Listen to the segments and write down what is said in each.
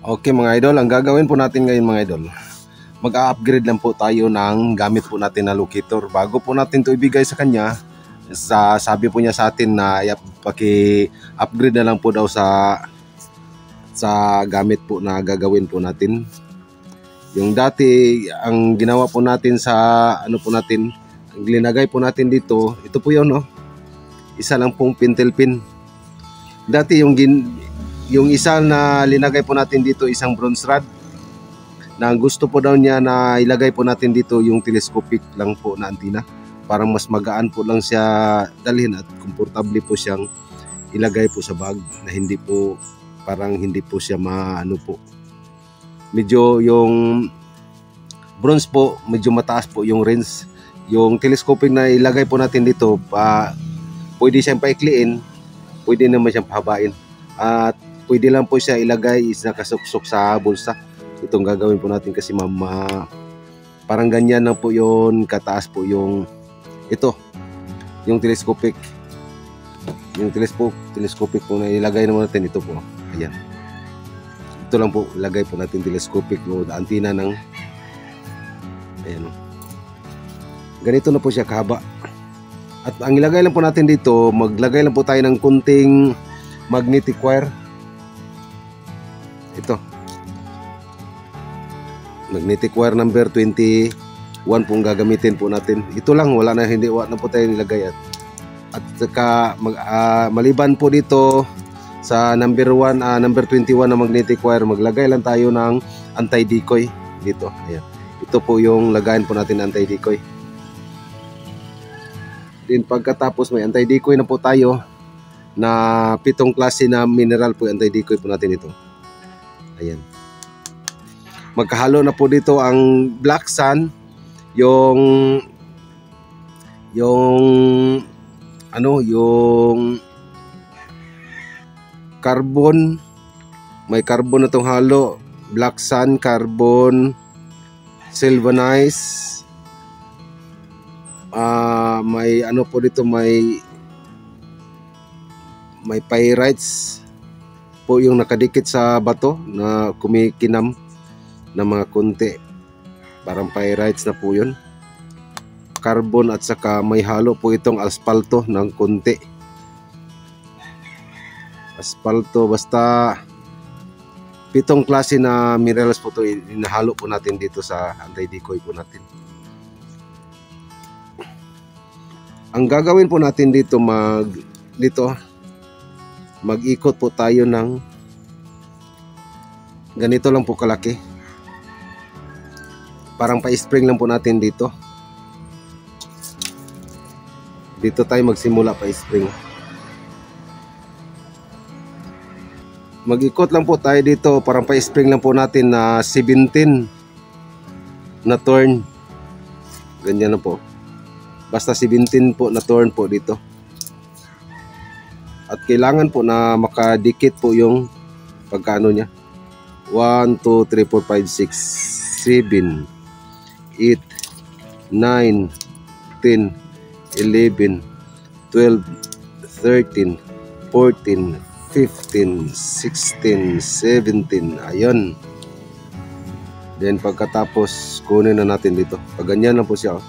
Okay mga idol, ang gagawin po natin ngayon mga idol, mag-upgrade lang po tayo ng gamit po natin na locator. Bago po natin ito ibigay sa kanya, sabi po niya sa atin na paki-upgrade na lang po daw sa gamit po na gagawin po natin. Yung dati, ang ginawa po natin sa ano po natin, ang linagay po natin dito, ito po yun, no? Isa lang pong pintel pin. Dati yung isa na linagay po natin dito, isang bronze rod, na gusto po daw niya na ilagay po natin dito yung telescopic lang po na antenna. Parang mas magaan po lang siya dalhin at komportable po siyang ilagay po sa bag, na hindi po parang hindi po siya maano po. Medyo yung bronze po, medyo mataas po yung range. Yung telescopic na ilagay po natin dito, pwede siyang paikliin, pwede naman siyang pahabain. At pwede lang po siya ilagay is nakasuksok sa bulsa. Itong gagawin po natin kasi parang ganyan lang po yun, kataas po yung ito, yung telescopic. Yung telescopic po na ilagay naman natin, ito po. Ayan. Ito lang po, ilagay po natin telescopic o antenna ng ayan. Ganito na po siya kahaba. At ang ilagay lang po natin dito, maglagay lang po tayo ng kunting magnetic wire. Ito, magnetic wire number 21 pong gagamitin po natin. Ito lang, wala na po tayo nilagay. At saka maliban po dito sa number 21 na magnetic wire, maglagay lang tayo ng anti-decoy dito. Ayan. Ito po yung lagayan po natin anti-decoy. Then pagkatapos may anti-decoy na po tayo na 7 klase na mineral po, anti-decoy po natin ito. Ayan. Magkahalo na po dito ang black sand, yung carbon, may carbon na itong halo, black sand, carbon, sylvanite, may ano po dito, may pyrites po yung nakadikit sa bato na kumikinam na mga konti, parang pyrites na po yun, carbon, at saka may halo po itong asphalto ng konti, asphalto. Basta 7 klase na minerals po ito, inahalo po natin dito sa anti-decoy po natin. Ang gagawin po natin dito, mag-ikot po tayo ng ganito lang po kalaki. Parang pa-spring lang po natin dito. Dito tayo magsimula pa-spring. Mag-ikot lang po tayo dito, parang pa-spring lang po natin na 17 na turn. Ganyan na po. Basta 17 po na turn po dito. At kailangan po na makadikit po yung pagkaano niya. 1, 2, 3, 4, 5, 6, 7, 8, 9, 10, 11, 12, 13, 14, 15, 16, 17. Ayun. Then pagkatapos, kunin na natin dito. Pag ganyan na po siya.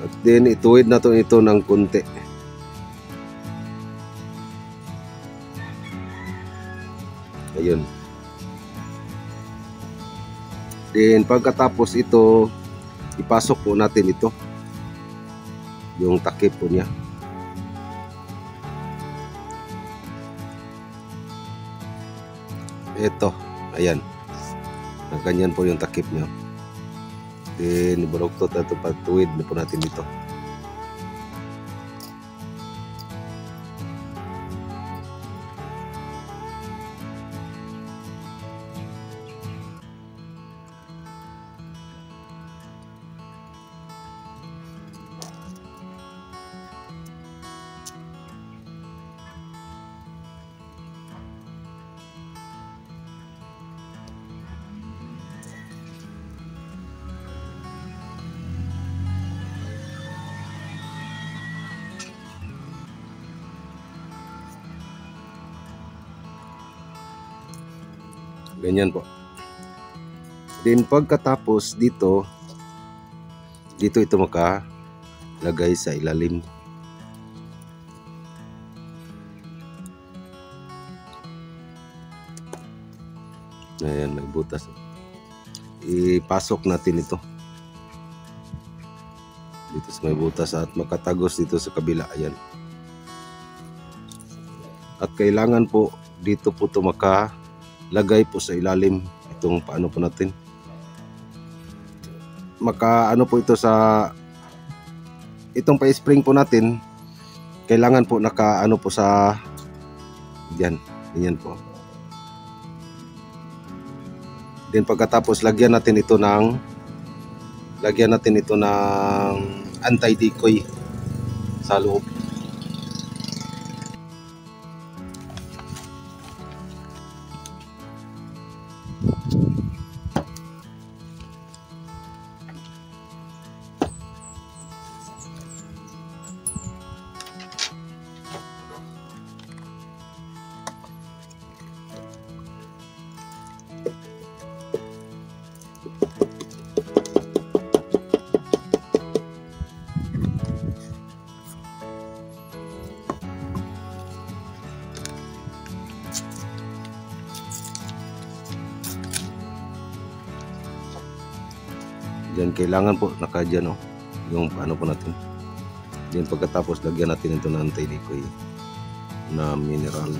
At then ituwid na ito ng konti. Ayun. Then pagkatapos ito, ipasok po natin ito, yung takip po niya. Ito, ayan. Ganyan po yung takip niya. Then ibaluktot na ito, patuwid na po natin dito. Ganyan po. Then pagkatapos dito ito makalagay sa ilalim. Ayan, may butas. Ipasok natin ito dito sa may butas at makatagos dito sa kabila. Ayan. At kailangan po dito po ito makalagay po sa ilalim itong paano po natin. Ano po ito sa itong pa-spring po natin, kailangan po ano po sa diyan, ganyan po. Then pagkatapos lagyan natin ito ng anti-decoy sa loob. Diyan kailangan po nakadyan yung paano po natin. Diyan pagkatapos lagyan natin ito ng anti-decoy na mineral.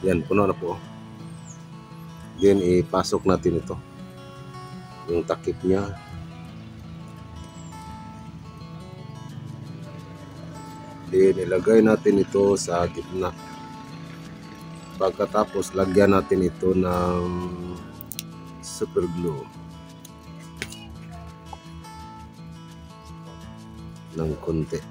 Yan, puno na po. Then ipasok natin ito, yung takip niya. Then ilagay natin ito sa gitna. Pagkatapos lagyan natin ito ng super glue ng konti.